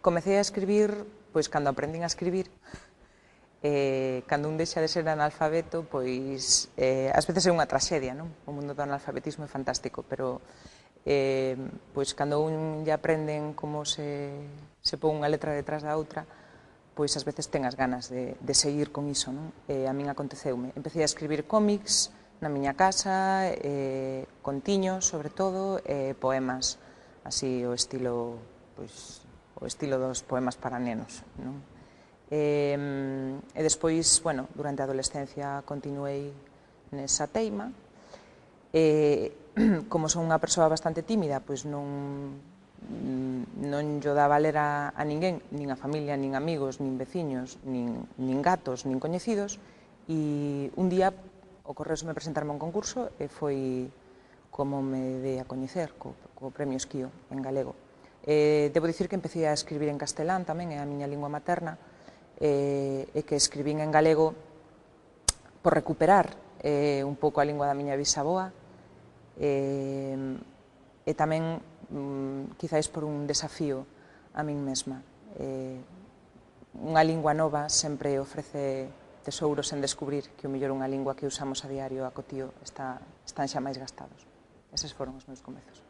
Comecei a escribir, pois, cando aprendín a escribir. Cando un deixa de ser analfabeto, pois, ás veces é unha traxedia, non? O mundo do analfabetismo é fantástico, pero pois, cando un lle aprenden como se pon unha letra detrás da outra, pois ás veces ten as ganas de seguir con iso, non? A min aconteceume. Empecé a escribir cómics na miña casa, contiños, sobre todo, poemas, así o estilo, pois, o estilo dos poemas para nenos, non? E despois, bueno, durante a adolescencia continuei nesa teima. Como son unha persoa bastante tímida, pois non lle daba a ler a ninguén, nin a familia, nin amigos, nin veciños, nin gatos, nin coñecidos, e un día ocorreuseme presentarme a un concurso e foi como me dei a coñecer co Premio Esquío en galego. Debo dicir que empecé a escribir en castelán tamén, é a miña lingua materna, e que escribín en galego por recuperar un pouco a lingua da miña bisaboa, e tamén quizáis por un desafío a min mesma. Unha lingua nova sempre ofrece tesouros en descubrir, que o mellor unha lingua que usamos a diario a cotío están xa máis gastados. Eses foron os meus comezos.